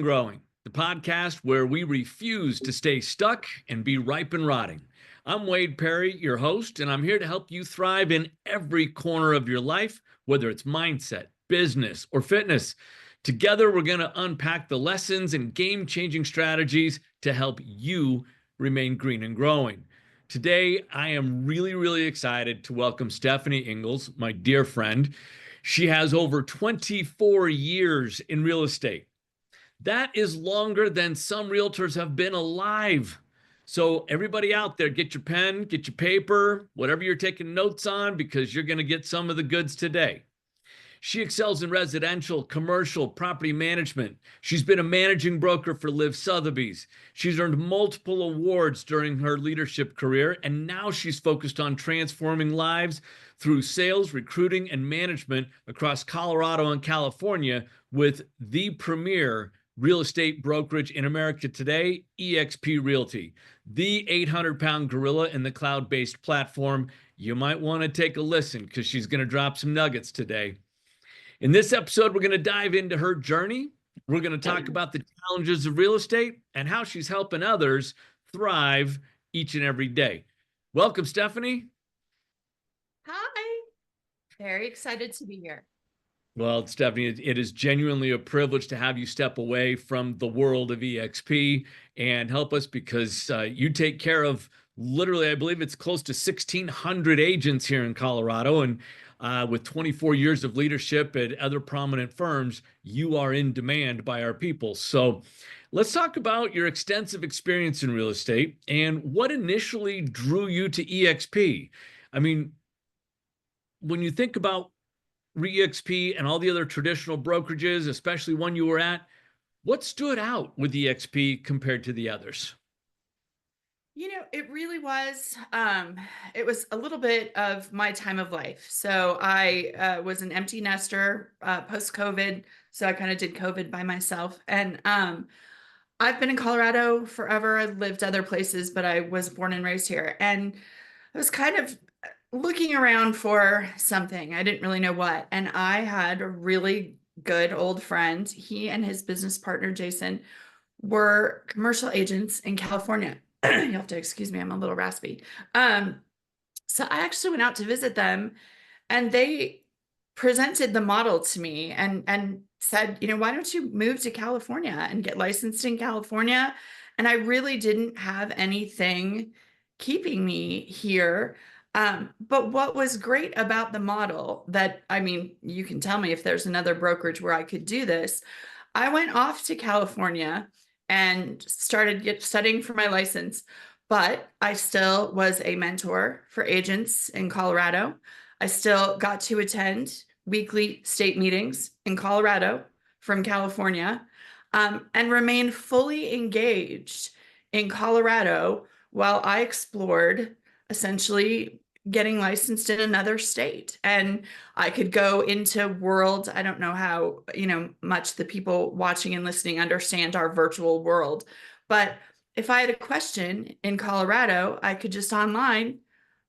Growing, the podcast where we refuse to stay stuck and be ripe and rotting. I'm Wade Perry, your host, and I'm here to help you thrive in every corner of your life, whether it's mindset, business, or fitness. Together, we're going to unpack the lessons and game-changing strategies to help you remain green and growing. Today, I am really excited to welcome Stephanie Ingels, my dear friend. She has over 24 years in real estate. That is longer than some realtors have been alive. So everybody out there, get your pen, get your paper, whatever you're taking notes on, because you're going to get some of the goods today. She excels in residential, commercial, property management. She's been a managing broker for Liv Sotheby's. She's earned multiple awards during her leadership career, and now she's focused on transforming lives through sales, recruiting, and management across Colorado and California with the premier real estate brokerage in America today, eXp Realty, the 800-pound gorilla in the cloud-based platform. You might want to take a listen because she's going to drop some nuggets today. In this episode, we're going to dive into her journey. We're going to talk about the challenges of real estate and how she's helping others thrive each and every day. Welcome, Stephanie. Hi. Very excited to be here. Well, Stephanie, it is genuinely a privilege to have you step away from the world of eXp and help us because you take care of literally, I believe it's close to 1,600 agents here in Colorado. And with 24 years of leadership at other prominent firms, you are in demand by our people. So let's talk about your extensive experience in real estate and what initially drew you to eXp. I mean, when you think about eXp and all the other traditional brokerages, especially one you were at, what stood out with eXp compared to the others? You know, it really was, it was a little bit of my time of life. So I was an empty nester post-COVID. So I kind of did COVID by myself. And I've been in Colorado forever. I've lived other places, but I was born and raised here. And I was kind of looking around for something. I didn't really know what. And I had a really good old friend. He and his business partner, Jason, were commercial agents in California. You'll have to excuse me, I'm a little raspy. So I actually went out to visit them and they presented the model to me and said, you know, why don't you move to California and get licensed in California? And I really didn't have anything keeping me here. But what was great about the model that, I mean, you can tell me if there's another brokerage where I could do this. I went off to California and started studying for my license, but I still was a mentor for agents in Colorado. I still got to attend weekly state meetings in Colorado from California, and remain fully engaged in Colorado while I explored essentially getting licensed in another state. And I could go into world, I don't know how, much the people watching and listening understand our virtual world. But if I had a question in Colorado, I could just online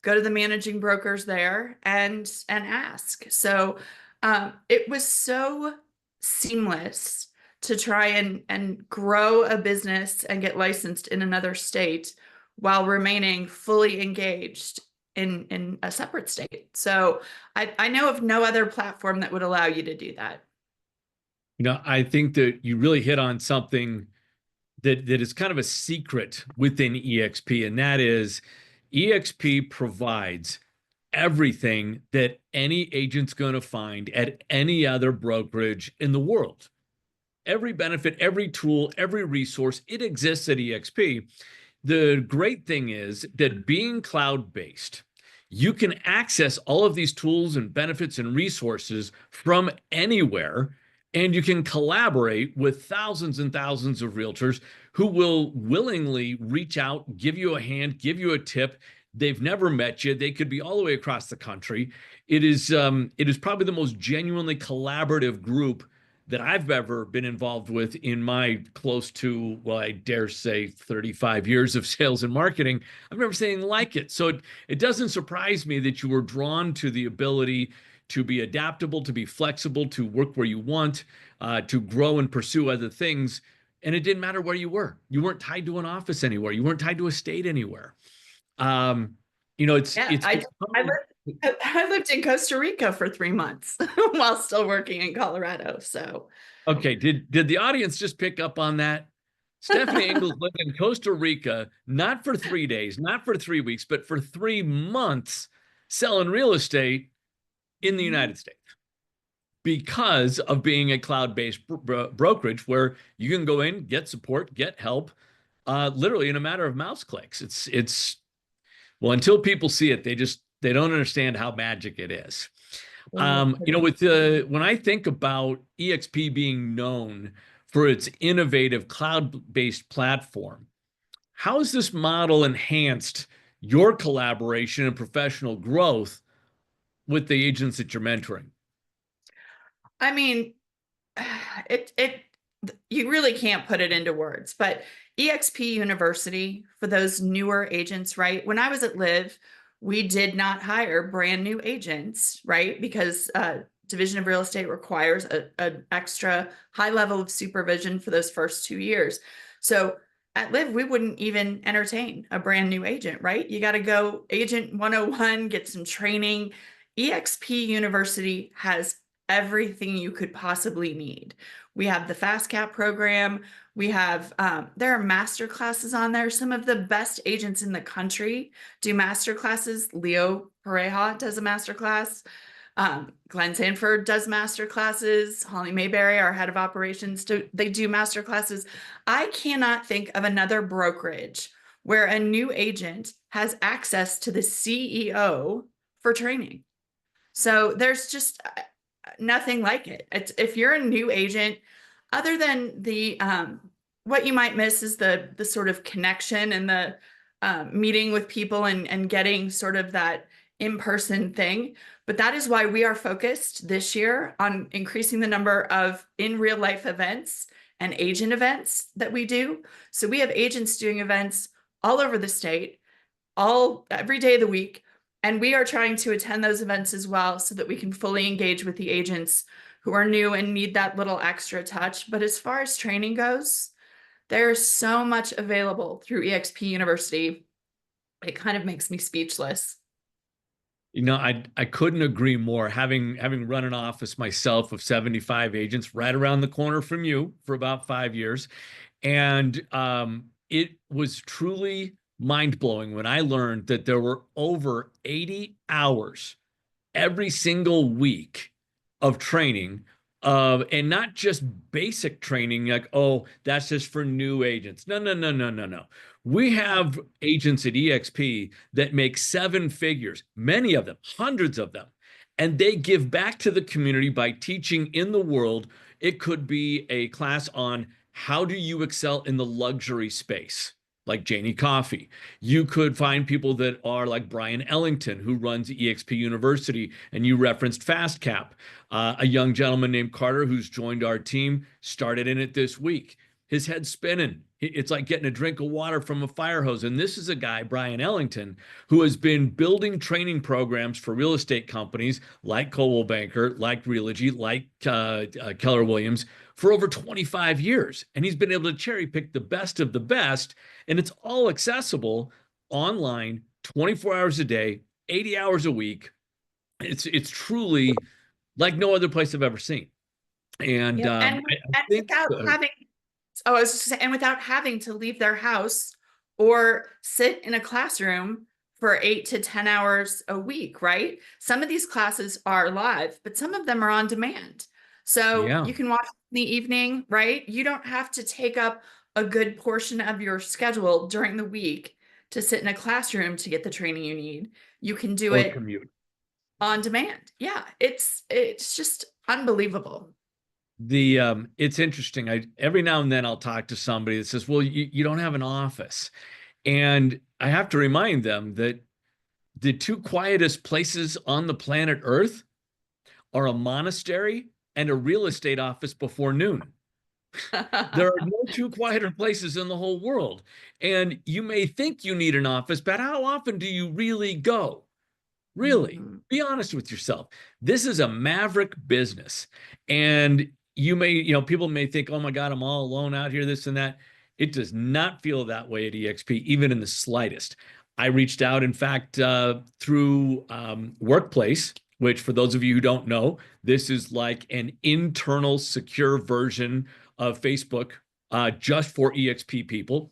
go to the managing brokers there and ask. So it was so seamless to try and grow a business and get licensed in another state while remaining fully engaged in a separate state. So I know of no other platform that would allow you to do that. You know, I think that you really hit on something that is kind of a secret within eXp, and that is eXp provides everything that any agent's going to find at any other brokerage in the world. Every benefit, every tool, every resource, it exists at eXp. The great thing is that being cloud-based, you can access all of these tools and benefits and resources from anywhere, and you can collaborate with thousands and thousands of realtors who will willingly reach out, give you a hand, give you a tip. They've never met you. They could be all the way across the country. It is probably the most genuinely collaborative group that I've ever been involved with in my close to, well, I dare say 35 years of sales and marketing. I've never seen anything like it. So it doesn't surprise me that you were drawn to the ability to be adaptable, to be flexible, to work where you want, to grow and pursue other things and it didn't matter where you were. You weren't tied to an office anywhere. You weren't tied to a state anywhere. Um, Yeah, it's I becoming. I lived in Costa Rica for 3 months while still working in Colorado. So Okay, did the audience just pick up on that? Stephanie Ingels lived in Costa Rica, not for 3 days, not for 3 weeks, but for 3 months selling real estate in the mhm. United States because of being a cloud-based brokerage where you can go in, get support, get help, literally in a matter of mouse clicks. It's well, until people see it, they don't understand how magic it is. With when I think about eXp being known for its innovative cloud-based platform, how has this model enhanced your collaboration and professional growth with the agents that you're mentoring? I mean, it you really can't put it into words, but eXp University for those newer agents, right? When I was at Live, we did not hire brand new agents, right? Because Division of Real Estate requires an extra high level of supervision for those first 2 years. So at Live, we wouldn't even entertain a brand new agent, right? You got to go agent 101, get some training. eXp University has everything you could possibly need. We have the fast cap program. We have there are master classes on there. Some of the best agents in the country do master classes. Leo Pareja does a master class. Glenn Sanford does master classes. Holly Mayberry, our head of operations, they do master classes. I cannot think of another brokerage where a new agent has access to the CEO for training. So there's just nothing like it. It's if you're a new agent, other than the what you might miss is the sort of connection and the meeting with people and getting sort of that in-person thing. But that is why we are focused this year on increasing the number of in real life events and agent events that we do. So we have agents doing events all over the state, all every day of the week. And we are trying to attend those events as well so that we can fully engage with the agents who are new and need that little extra touch. But as far as training goes, there's so much available through eXp University. It kind of makes me speechless. I couldn't agree more. Having run an office myself of 75 agents right around the corner from you for about 5 years, and it was truly mind-blowing when I learned that there were over 80 hours every single week of training, and not just basic training like, oh, that's just for new agents. No, no, no, no, no, no. We have agents at eXp that make seven figures, many of them, hundreds of them, and they give back to the community by teaching in the world. It could be a class on how do you excel in the luxury space, like Janie Coffey. You could find people that are like Brian Ellington, who runs eXp University, and you referenced Fast Cap. A young gentleman named Carter, who's joined our team, started in it this week. His head's spinning. It's like getting a drink of water from a fire hose. And this is a guy, Brian Ellington, who has been building training programs for real estate companies like Coldwell Banker, like Realogy, like Keller Williams for over 25 years. And he's been able to cherry pick the best of the best. And it's all accessible online, 24 hours a day, 80 hours a week. It's truly like no other place I've ever seen. And Yep. I And think, without having, oh, I was just saying, and without having to leave their house or sit in a classroom for 8 to 10 hours a week, right? Some of these classes are live, but some of them are on demand. So yeah, you can watch in the evening, right? You don't have to take up a good portion of your schedule during the week to sit in a classroom to get the training you need. You can do or it commute. on demand. Yeah, it's just unbelievable. It's interesting. I every now and then I'll talk to somebody that says, well, you don't have an office. And I have to remind them that the two quietest places on the planet Earth are a monastery and a real estate office before noon. There are no two quieter places in the whole world. And you may think you need an office, but how often do you really go? Really, Mhm. be honest with yourself. This is a maverick business. And people may think, oh my God, I'm all alone out here, this and that. It does not feel that way at eXp, even in the slightest. I reached out, in fact, through Workplace, which for those of you who don't know, this is like an internal secure version of Facebook just for eXp people.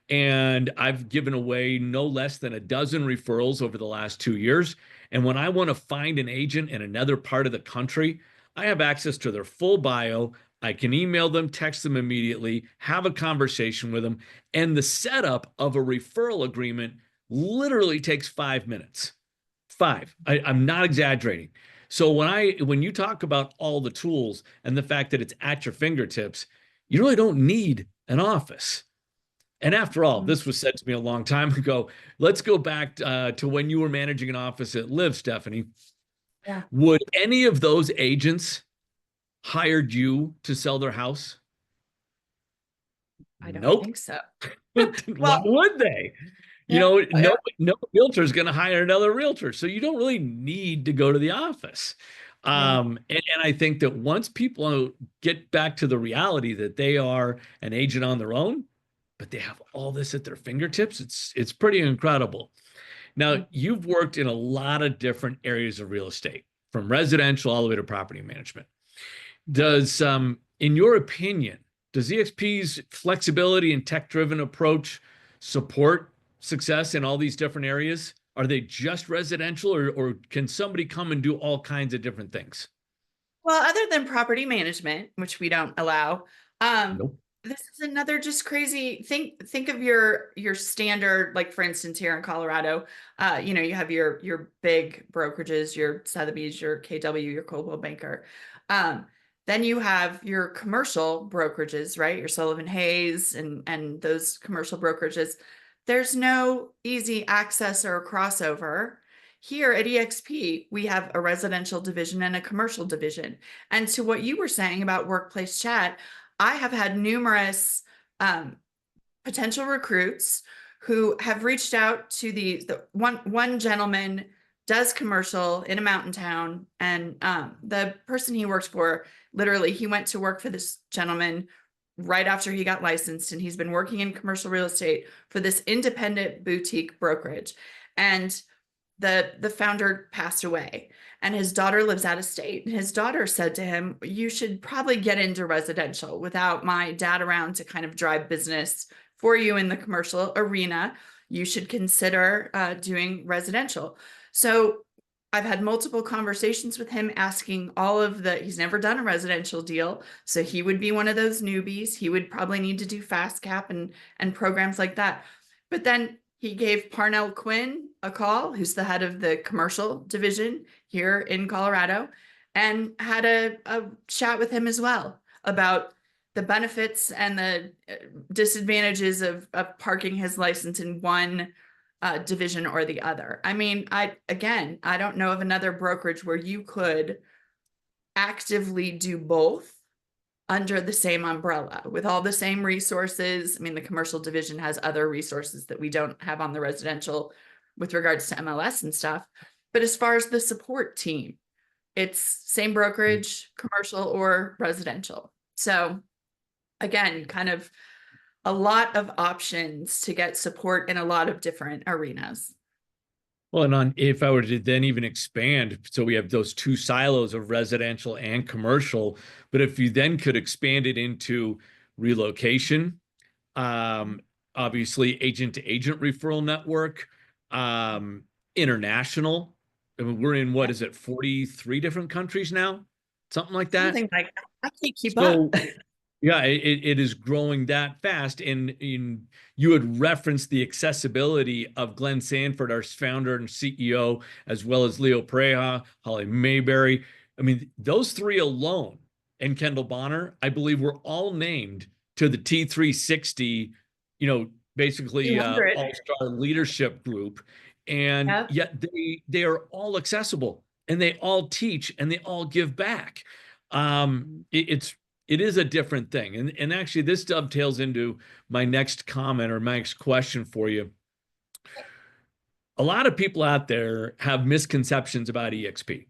And I've given away no less than a dozen referrals over the last 2 years. And when I want to find an agent in another part of the country, I have access to their full bio. I can email them, text them immediately, have a conversation with them. And the setup of a referral agreement literally takes 5 minutes. Five. I'm not exaggerating. So when you talk about all the tools and the fact that it's at your fingertips, you really don't need an office. And after all, Mm. this was said to me a long time ago. Let's go back to when you were managing an office at Live, Stephanie. Yeah, Would any of those agents hired you to sell their house? I don't Nope. think so. Why Well, would they? yeah, yeah, No realtor is going to hire another realtor. So you don't really need to go to the office. yeah. And I think that once people get back to the reality that they are an agent on their own, but they have all this at their fingertips, it's pretty incredible. Now, you've worked in a lot of different areas of real estate, from residential all the way to property management. In your opinion, does eXp's flexibility and tech-driven approach support success in all these different areas? Are they just residential, or can somebody come and do all kinds of different things? Well, other than property management, which we don't allow, um, Nope. this is another just crazy. Think of your standard, like for instance, here in Colorado, you have your big brokerages, your Sotheby's, your KW, your Coldwell Banker. Then you have your commercial brokerages, right? Your Sullivan Hayes and those commercial brokerages. There's no easy access or crossover. Here at eXp, we have a residential division and a commercial division. And to what you were saying about workplace chat, I have had numerous potential recruits who have reached out to the one gentleman does commercial in a mountain town, and the person he works for, literally, he went to work for this gentleman right after he got licensed, and he's been working in commercial real estate for this independent boutique brokerage. And the founder passed away, and his daughter lives out of state. And his daughter said to him, you should probably get into residential. Without my dad around to kind of drive business for you in the commercial arena, you should consider doing residential. So I've had multiple conversations with him, asking he's never done a residential deal. So he would be one of those newbies. He would probably need to do fast cap and programs like that. But then he gave Parnell Quinn a call, who's the head of the commercial division here in Colorado, and had a chat with him as well about the benefits and the disadvantages of parking his license in one division or the other. I mean, I don't know of another brokerage where you could actively do both under the same umbrella with all the same resources. I mean, the commercial division has other resources that we don't have on the residential with regards to MLS and stuff. But as far as the support team, it's same brokerage, commercial or residential. So again, kind of a lot of options to get support in a lot of different arenas. Well, and if I were to then even expand, so we have those two silos of residential and commercial, but if you then could expand it into relocation, um, obviously agent to agent referral network, um, international. I mean, we're in, what is it, 43 different countries now? Something like that. Something like that. I can't keep up. So yeah, it is growing that fast. And you had referenced the accessibility of Glenn Sanford, our founder and CEO, as well as Leo Preja, Holly Mayberry. I mean, those three alone, and Kendall Bonner, I believe, were all named to the T360, basically 200. all-star leadership group. And Yep. yet they are all accessible, and they all teach, and they all give back. It is a different thing. And actually, this dovetails into my next comment or my next question for you. A lot of people out there have misconceptions about eXp.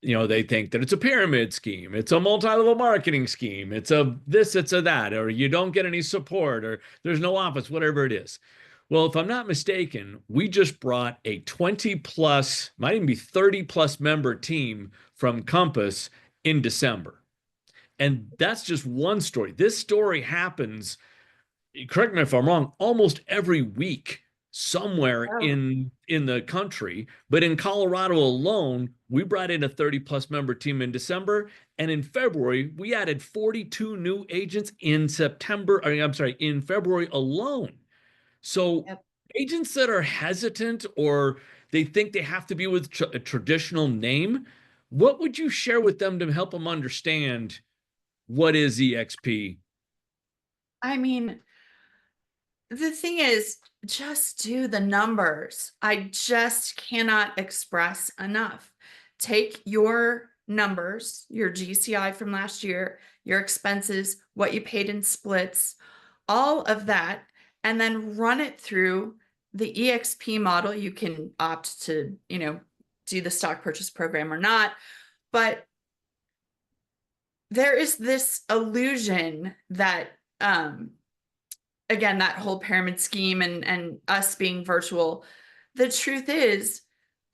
they think that it's a pyramid scheme, it's a multi-level marketing scheme, it's a this, it's a that, or you don't get any support, or there's no office, whatever it is. Well, if I'm not mistaken, we just brought a 20 plus, might even be 30 plus member team from Compass in December. And that's just one story. This story happens, correct me if I'm wrong, almost every week somewhere Oh, in the country. But in Colorado alone, we brought in a 30 plus member team in December, and in February we added 42 new agents in September. I'm sorry, in February alone. So yep. agents that are hesitant or they think they have to be with a traditional name, what would you share with them to help them understand what is eXp? I mean, the thing is, just do the numbers. I just cannot express enough. Take your numbers, your GCI from last year, your expenses, what you paid in splits, all of that, and then run it through the EXP model. You can opt to, do the stock purchase program or not, but there is this illusion that again, that whole pyramid scheme and us being virtual, the truth is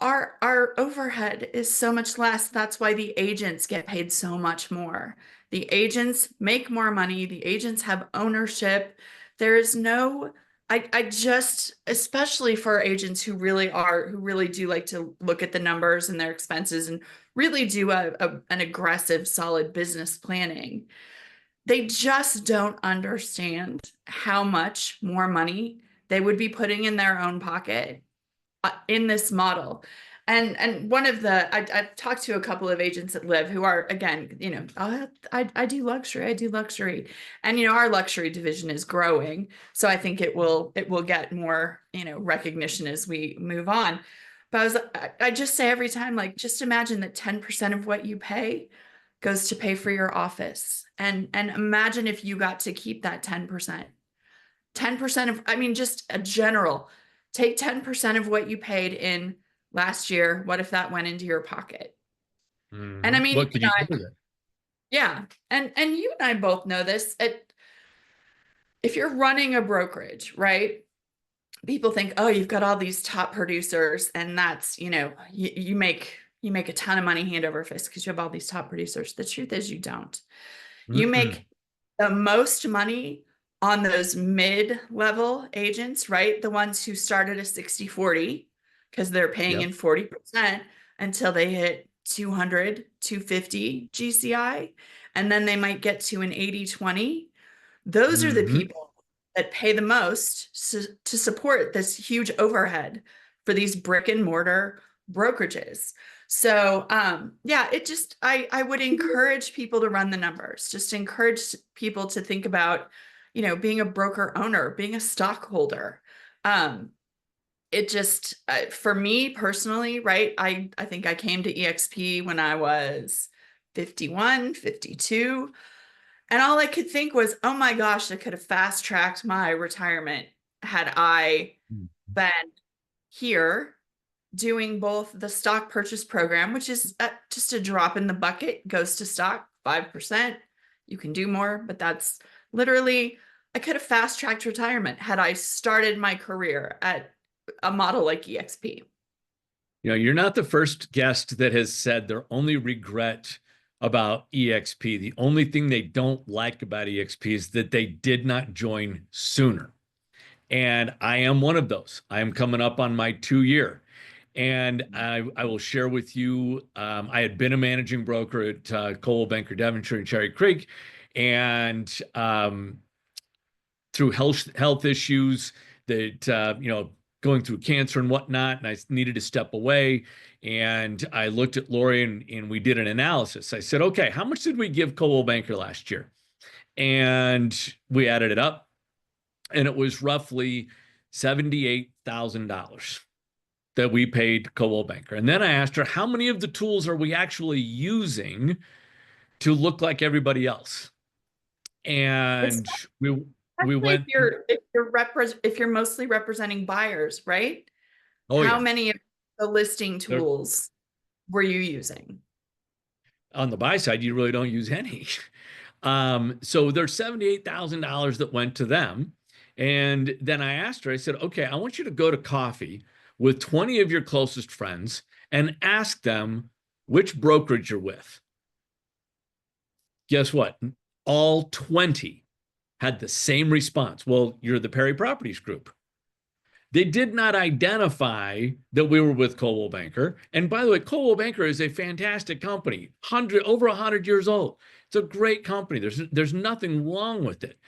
our overhead is so much less. That's why the agents get paid so much more. The agents make more money, the agents have ownership. There is no, I just, especially for agents who really do like to look at the numbers and their expenses and really do an aggressive solid business planning, they just don't understand how much more money they would be putting in their own pocket in this model. And one of the I've talked to a couple of agents that live who are, again, I do luxury, and our luxury division is growing, so I think it will get more recognition as we move on. But I just say every time, like, just imagine that 10% of what you pay goes to pay for your office, and imagine if you got to keep that 10%. 10% of, I mean, just a general, take 10% of what you paid in last year. What if that went into your pocket? And I mean, What could you do with it? yeah. And you and I both know this. If you're running a brokerage, right? People think, oh, you've got all these top producers, and that's, you make a ton of money hand over fist because you have all these top producers. The truth is you don't. You Mm-mm. make the most money on those mid-level agents, right? The ones who start at a 60/40 because they're paying Yep. in 40% until they hit 200, 250 GCI. And then they might get to an 80/20. Those are the Mm-hmm. people that pay the most to support this huge overhead for these brick and mortar brokerages. So yeah, I would encourage people to run the numbers, just encourage people to think about, being a broker owner, being a stockholder. Um, it just for me personally, right? I think I came to EXP when I was 51, 52. And all I could think was, oh my gosh, I could have fast tracked my retirement had I been here doing both the stock purchase program, which is just a drop in the bucket, goes to stock 5%. You can do more, but that's literally, I could have fast tracked retirement had I started my career at a model like EXP. You're not the first guest that has said their only regret about EXP, the only thing they don't like about EXP is that they did not join sooner. And I am one of those. I am coming up on my 2 year. And I will share with you, I had been a managing broker at Coldwell Banker Devonshire and Cherry Creek. And through health issues that going through cancer and whatnot, and I needed to step away. And I looked at Lori and we did an analysis. I said, okay, how much did we give Coldwell Banker last year? And we added it up, and it was roughly $78,000 that we paid Coldwell Banker. And then I asked her, how many of the tools are we actually using to look like everybody else? And we Especially if went, you're mostly representing buyers, right? oh How yeah, many of the listing there, tools were you using? On the buy side, you really don't use any. So there's $78,000 that went to them. And then I asked her, I said, okay, I want you to go to coffee with 20 of your closest friends and ask them which brokerage you're with. Guess what? All 20 had the same response. Well, you're the Perry Properties Group. They did not identify that we were with Coldwell Banker. And by the way, Coldwell Banker is a fantastic company, over 100 years old. It's a great company. There's nothing wrong with it.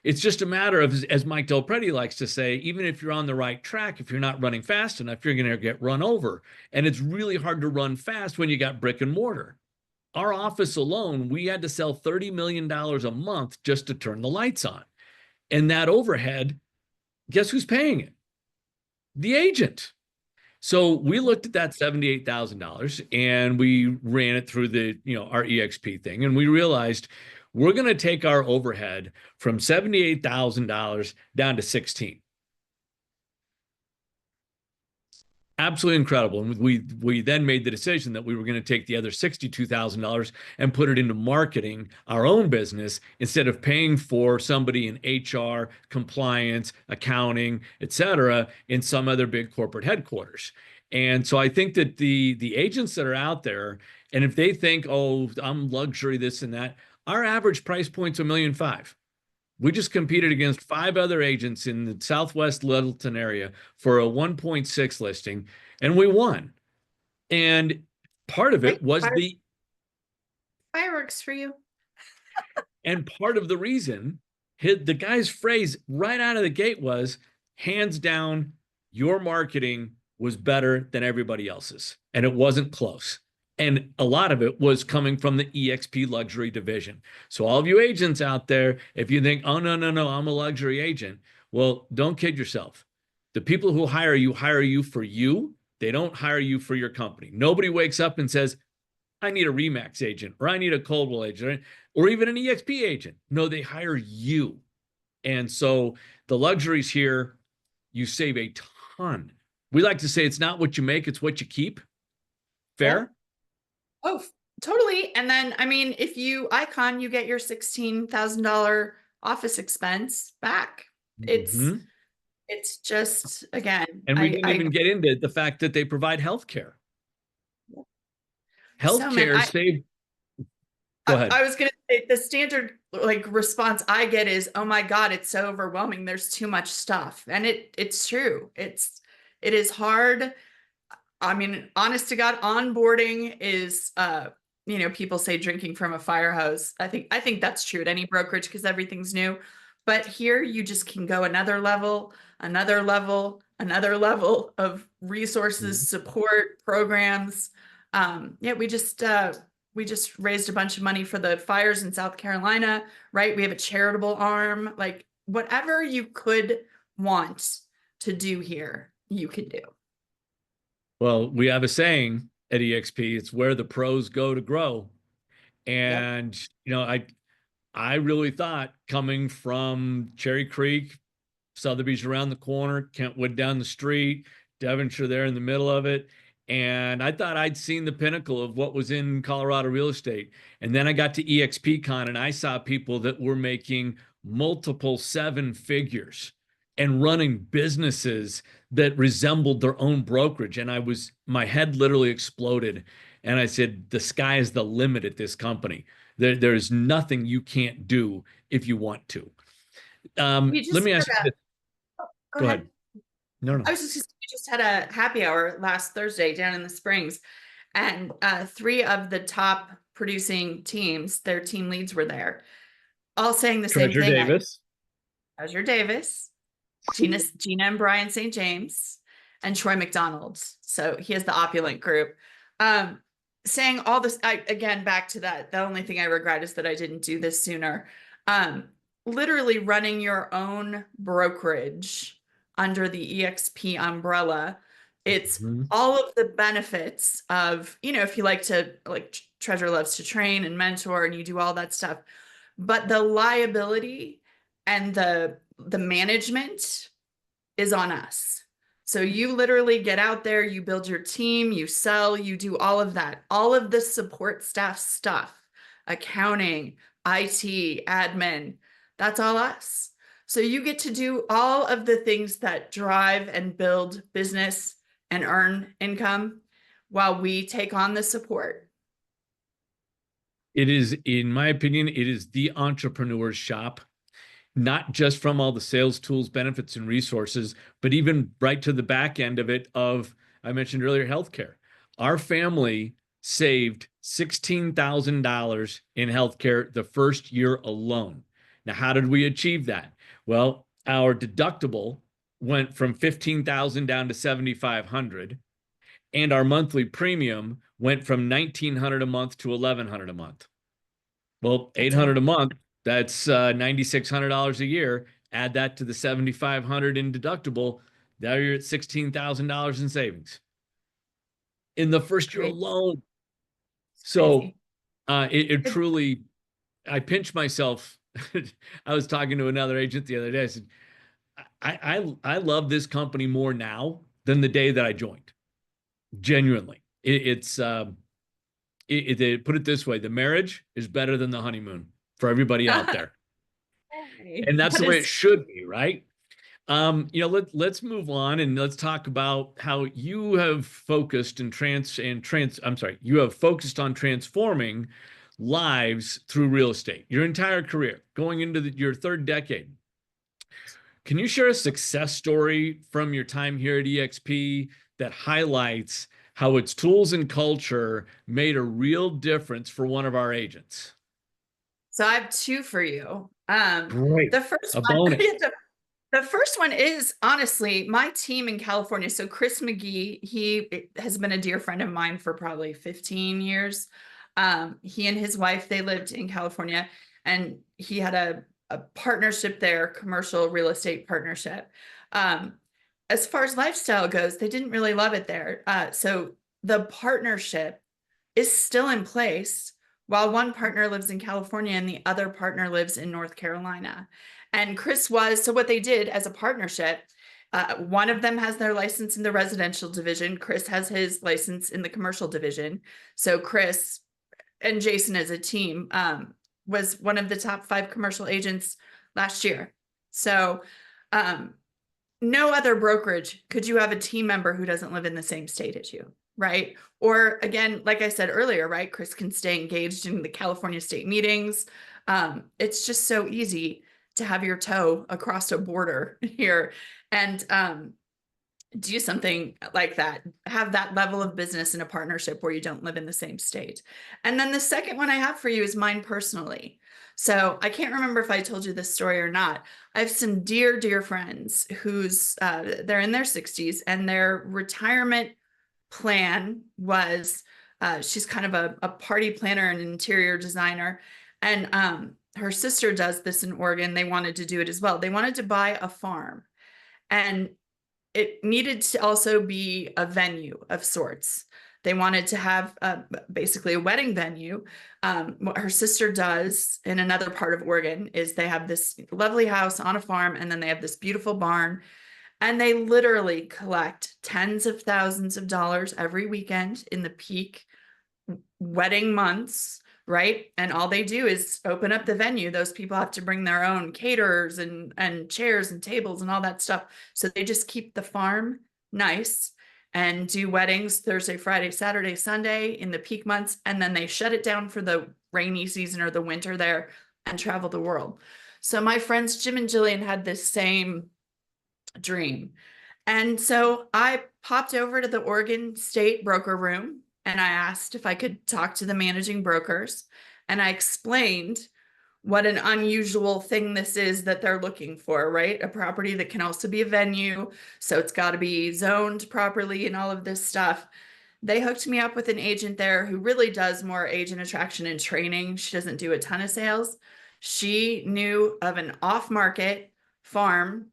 It's just a matter of, as Mike Del Prete likes to say, even if you're on the right track, if you're not running fast enough, you're going to get run over. And it's really hard to run fast when you got brick and mortar. Our office alone, we had to sell $30 million a month just to turn the lights on. And that overhead, guess who's paying it? The agent. So we looked at that $78,000 and we ran it through our eXp thing. And we realized we're going to take our overhead from $78,000 down to 16. Absolutely incredible. And we then made the decision that we were going to take the other $62,000 and put it into marketing our own business instead of paying for somebody in HR, compliance, accounting, et cetera, in some other big corporate headquarters. And so I think that the agents that are out there, and if they think, oh, I'm luxury, this and that, our average price point's $1.5 million. We just competed against 5 other agents in the Southwest Littleton area for a 1.6 listing, and we won. And part of it was fireworks for you. And part of the reason, the guy's phrase right out of the gate was, hands down, your marketing was better than everybody else's. And it wasn't close. And a lot of it was coming from the eXp luxury division. So all of you agents out there, if you think, oh, no, I'm a luxury agent. Well, don't kid yourself. The people who hire you for you. They don't hire you for your company. Nobody wakes up and says, I need a Remax agent, or I need a Coldwell agent, or even an eXp agent. No, they hire you. And so the luxuries here, you save a ton. We like to say it's not what you make, it's what you keep. Fair? Yeah. Oh, totally. And then, I mean, if you icon, you get your $16,000 office expense back. Mm-hmm. It's just, again, and we didn't even get into the fact that they provide healthcare. Healthcare saved. Go ahead. I was going to say the standard response I get is, oh my God, it's so overwhelming. There's too much stuff. And it's true. It is hard. I mean, honest to God, onboarding is, people say drinking from a fire hose. I think that's true at any brokerage because everything's new. But here you just can go another level of resources, support, programs. We just raised a bunch of money for the fires in South Carolina, right? We have a charitable arm, like whatever you could want to do here, you can do. Well, we have a saying at eXp, it's where the pros go to grow. And, I really thought coming from Cherry Creek, Sotheby's around the corner, Kentwood down the street, Devonshire there in the middle of it. And I thought I'd seen the pinnacle of what was in Colorado real estate. And then I got to eXpCon and I saw people that were making multiple 7 figures and running businesses that resembled their own brokerage. And my head literally exploded. And I said, the sky is the limit at this company. There's nothing you can't do if you want to. Let me ask you this. Go ahead. No. I was we just had a happy hour last Thursday down in the Springs, and 3 of the top producing teams, their team leads were there, all saying the same thing. Treasure Davis, Gina and Brian St. James, and Troy McDonald. So he has the opulent group. Saying all this, again, back to that, the only thing I regret is that I didn't do this sooner. Literally running your own brokerage under the eXp umbrella. It's all of the benefits of, if you like to, Treasure loves to train and mentor and you do all that stuff, but the liability and the management is on us. So you literally get out there, you build your team, you sell, you do all of that, all of the support staff stuff, accounting, IT, admin, that's all us. So you get to do all of the things that drive and build business and earn income while we take on the support. It is, in my opinion, it is the entrepreneur's shop, not just from all the sales tools, benefits, and resources, but even right to the back end of it of, I mentioned earlier, healthcare. Our family saved $16,000 in healthcare the first year alone. Now, how did we achieve that? Well, our deductible went from 15,000 down to 7,500, and our monthly premium went from 1,900 a month to 1,100 a month. Well, That's 800 it. a month, that's $9,600 a year. Add that to the 7,500 in deductible. Now you're at $16,000 in savings in the first year Crazy. alone. It's So crazy. it truly, I pinch myself. I was talking to another agent the other day. I said, I love this company more now than the day that I joined. Genuinely, it's put it this way: the marriage is better than the honeymoon for everybody out there, Hey, and that's that the way it is should be, right? Let's move on and let's talk about how you have focused you have focused on transforming lives through real estate your entire career, going into your third decade. Can you share a success story from your time here at eXp that highlights how its tools and culture made a real difference for one of our agents? so. I have two for you. Great. The first A one, bonus. the first one is honestly my team in California. So Chris McGee, he has been a dear friend of mine for probably 15 years. He and his wife, they lived in California, and he had a partnership there, commercial real estate partnership. Um, as far as lifestyle goes, they didn't really love it there. So the partnership is still in place while one partner lives in California and the other partner lives in North Carolina. And so what they did as a partnership, one of them has their license in the residential division. Chris has his license in the commercial division. So Chris and Jason as a team was one of the top 5 commercial agents last year. So no other brokerage could you have a team member who doesn't live in the same state as you, right? Or again, like I said earlier, right? Chris can stay engaged in the California state meetings. It's just so easy to have your toe across a border here and do something like that, have that level of business in a partnership where you don't live in the same state. And then the second one I have for you is mine personally. So I can't remember if I told you this story or not. I have some dear, dear friends who's they're in their 60s, and their retirement plan was she's kind of a party planner and interior designer. And her sister does this in Oregon. They wanted to do it as well. They wanted to buy a farm, and it needed to also be a venue of sorts. They wanted to have basically a wedding venue. What her sister does in another part of Oregon is they have this lovely house on a farm, and then they have this beautiful barn, and they literally collect tens of thousands of dollars every weekend in the peak wedding months, right? And all they do is open up the venue. Those people have to bring their own caterers and chairs and tables and all that stuff. So they just keep the farm nice and do weddings Thursday, Friday, Saturday, Sunday in the peak months, and then they shut it down for the rainy season or the winter there and travel the world. So my friends Jim and Jillian had this same dream. And so I popped over to the Oregon State broker room, and I asked if I could talk to the managing brokers. And I explained what an unusual thing this is that they're looking for, right? A property that can also be a venue. So it's got to be zoned properly and all of this stuff. They hooked me up with an agent there who really does more agent attraction and training. She doesn't do a ton of sales. She knew of an off-market farm,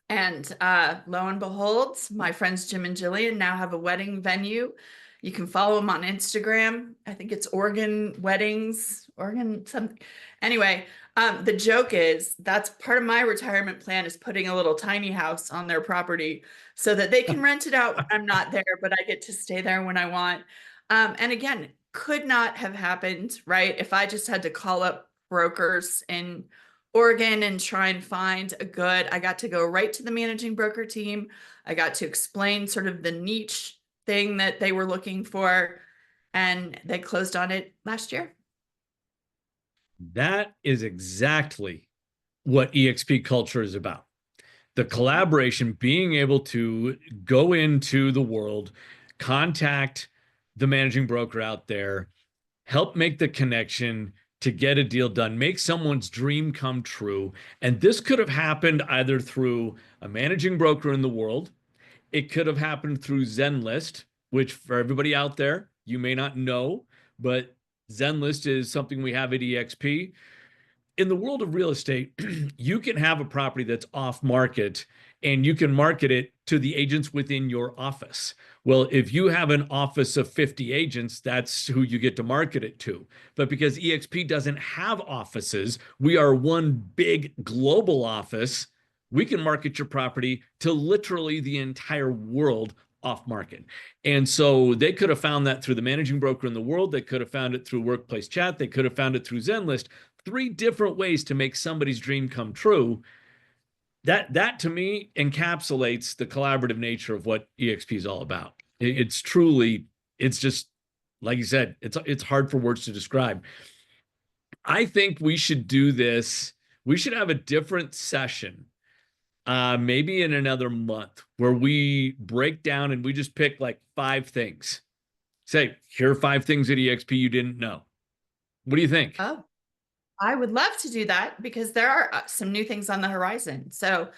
and lo and behold, my friends Jim and Jillian now have a wedding venue You can follow them on Instagram. I think it's Oregon Weddings, Oregon something. Anyway, the joke is that's part of my retirement plan is putting a little tiny house on their property so that they can rent it out when I'm not there, but I get to stay there when I want. And again, could not have happened, right? If I just had to call up brokers in Oregon and try and find a good, I got to go right to the managing broker team. I got to explain sort of the niche thing that they were looking for, and they closed on it last year. That is exactly what eXp culture is about. The collaboration, being able to go into the world, contact the managing broker out there, help make the connection to get a deal done, make someone's dream come true. And this could have happened either through a managing broker in the world. It could have happened through Zenlist, which for everybody out there, you may not know, but Zenlist is something we have at eXp. In the world of real estate, you can have a property that's off market and you can market it to the agents within your office. Well, if you have an office of 50 agents, that's who you get to market it to. But because eXp doesn't have offices, we are one big global office. We can market your property to literally the entire world off market. And so they could have found that through the managing broker in the world. They could have found it through workplace chat. They could have found it through Zenlist. 3 different ways to make somebody's dream come true. That to me encapsulates the collaborative nature of what eXp is all about. It's truly, it's just like you said, it's hard for words to describe. I think we should do this. We should have a different session, maybe in another month, where we break down and we just pick like 5 things. Say, here are 5 things at eXp you didn't know. What do you think? Oh, I would love to do that because there are some new things on the horizon. So,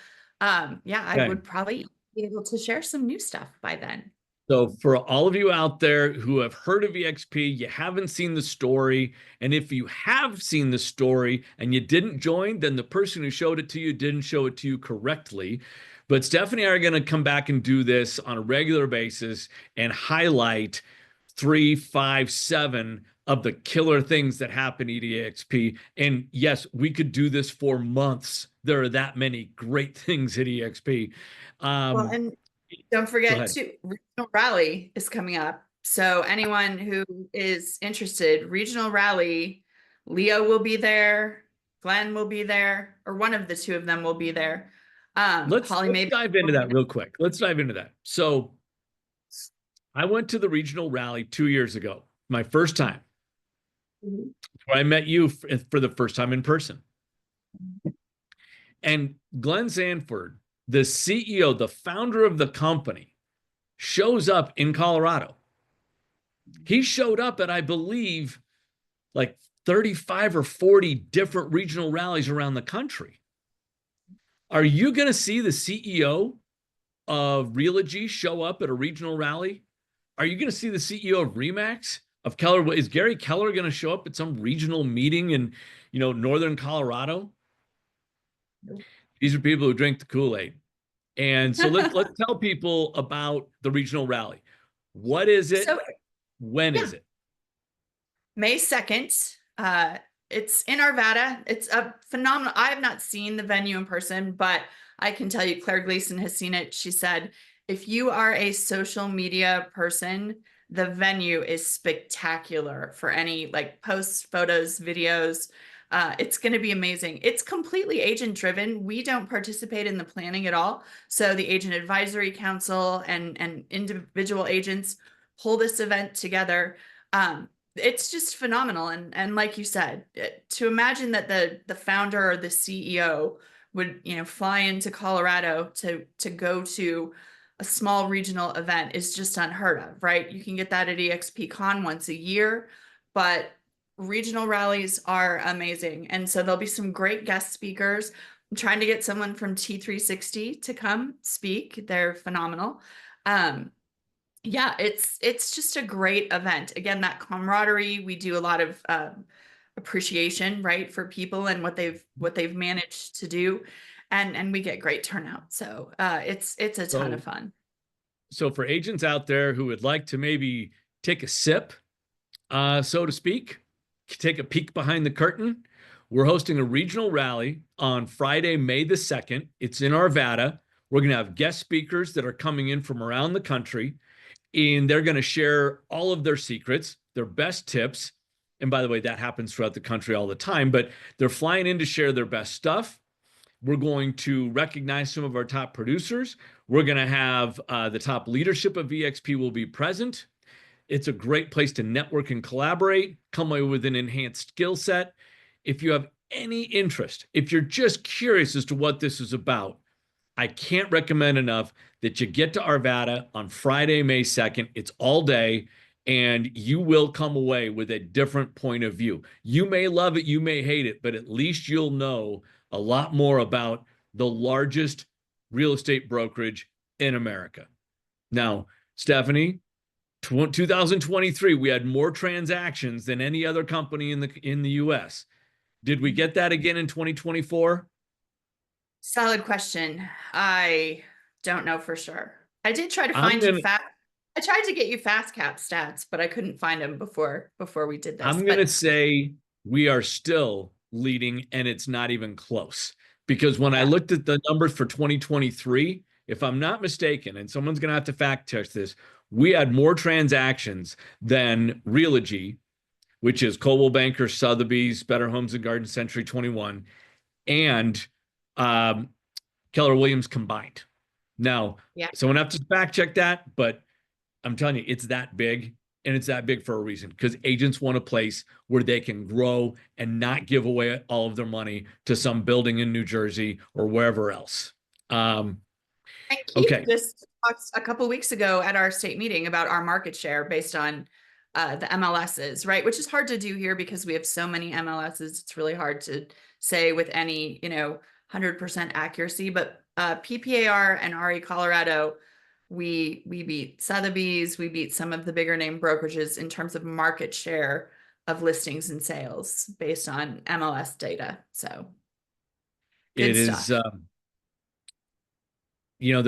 yeah, I Okay. would probably be able to share some new stuff by then. So for all of you out there who have heard of eXp, you haven't seen the story, and if you have seen the story and you didn't join, then the person who showed it to you didn't show it to you correctly. But Stephanie and I are going to come back and do this on a regular basis and highlight 3, 5, 7 of the killer things that happen at eXp. And yes, we could do this for months. There are that many great things at eXp. Well, and don't Go forget ahead. too, Regional Rally is coming up. So anyone who is interested, Regional Rally, Leo will be there, Glenn will be there, or one of the 2 of them will be there. Let's Holly maybe. dive into that real quick. Let's dive into that. So I went to the regional rally 2 years ago, my first time, where I met you for the first time in person. And Glenn Sanford, the CEO, the founder of the company, shows up in Colorado. He showed up at, I believe, like 35 or 40 different regional rallies around the country. Are you going to see the CEO of Realogy show up at a regional rally? Are you going to see the CEO of Remax, of Keller? Is Gary Keller going to show up at some regional meeting in, northern Colorado? Nope. These are people who drink the Kool-Aid. And so let's tell people about the regional rally. What is it? So, When is it? May 2nd. It's in Arvada. It's a phenomenal. I have not seen the venue in person, but I can tell you Claire Gleason has seen it. She said, if you are a social media person, the venue is spectacular for any like posts, photos, videos. It's going to be amazing. It's completely agent driven. We don't participate in the planning at all. So the agent advisory council and individual agents pull this event together. It's just phenomenal. And like you said, to imagine that the founder or the CEO would, fly into Colorado to go to a small regional event is just unheard of, right? You can get that at eXp Con once a year, but regional rallies are amazing. And so there'll be some great guest speakers. I'm trying to get someone from T360 to come speak. They're phenomenal. Yeah, it's just a great event. Again, that camaraderie, we do a lot of appreciation, right, for people and what they've managed to do. And we get great turnout. So it's a ton of fun. So for agents out there who would like to maybe take a sip, so to speak, take a peek behind the curtain. We're hosting a regional rally on Friday, May the 2nd. It's in Arvada. We're going to have guest speakers that are coming in from around the country, and they're going to share all of their secrets, their best tips. And by the way, that happens throughout the country all the time, but they're flying in to share their best stuff. We're going to recognize some of our top producers. We're going to have the top leadership of eXp will be present. It's a great place to network and collaborate, come away with an enhanced skill set. If you have any interest, if you're just curious as to what this is about, I can't recommend enough that you get to Arvada on Friday, May 2nd. It's all day, and you will come away with a different point of view. You may love it, you may hate it, but at least you'll know a lot more about the largest real estate brokerage in America. Now, Stephanie, 2023, we had more transactions than any other company in the US. Did we get that again in 2024? Solid question. I don't know for sure. I did try to I'm find gonna I tried to get you fast cap stats, but I couldn't find them before we did this. I'm gonna say we are still leading, and it's not even close. Because when I looked at the numbers for 2023, if I'm not mistaken, and someone's gonna have to fact check this, we had more transactions than Realogy, which is Coldwell Banker, Sotheby's, Better Homes and Gardens, Century 21, and Keller Williams combined. Now, someone have to fact check that, but I'm telling you, it's that big, and it's that big for a reason, because agents want a place where they can grow and not give away all of their money to some building in New Jersey or wherever else. And Keith just talked a couple of weeks ago at our state meeting about our market share based on the MLSs, right? Which is hard to do here because we have so many MLSs. It's really hard to say with any, 100% accuracy. But PPAR and RE Colorado, we beat Sotheby's, we beat some of the bigger name brokerages in terms of market share of listings and sales based on MLS data. So it is, there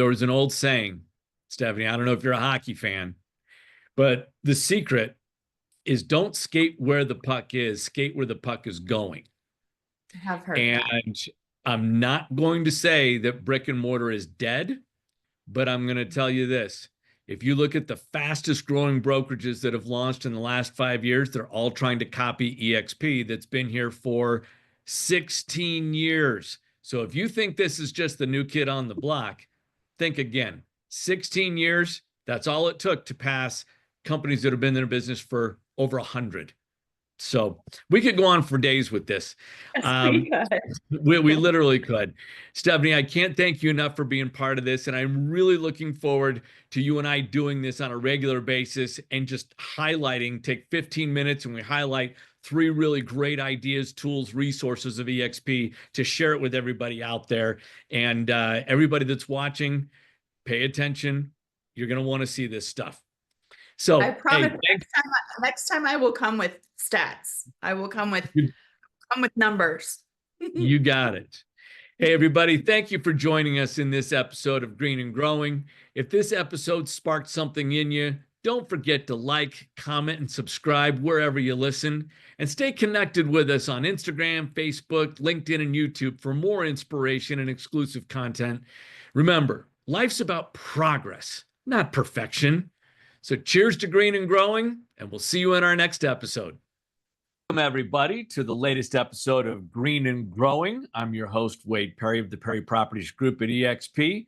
was an old saying, Stephanie, I don't know if you're a hockey fan, but the secret is don't skate where the puck is, skate where the puck is going. I have heard and that. I'm not going to say that brick and mortar is dead, but I'm going to tell you this. If you look at the fastest growing brokerages that have launched in the last 5 years, they're all trying to copy eXp that's been here for 16 years. So if you think this is just the new kid on the block, think again. 16 years, that's all it took to pass companies that have been in their business for over 100. So we could go on for days with this. We literally could. Stephanie, I can't thank you enough for being part of this. And I'm really looking forward to you and I doing this on a regular basis and just highlighting, take 15 minutes and we highlight 3 really great ideas, tools, resources of eXp to share it with everybody out there. And everybody that's watching, pay attention. You're going to want to see this stuff. So I promise next time I will come with stats. I will come with numbers. You got it. Hey, everybody, thank you for joining us in this episode of Green and Growing. If this episode sparked something in you, don't forget to like, comment, and subscribe wherever you listen. And stay connected with us on Instagram, Facebook, LinkedIn, and YouTube for more inspiration and exclusive content. Remember, life's about progress, not perfection. So cheers to Green and Growing, and we'll see you in our next episode. Welcome, everybody, to the latest episode of Green and Growing. I'm your host, Wade Perry of the Perry Properties Group at eXp.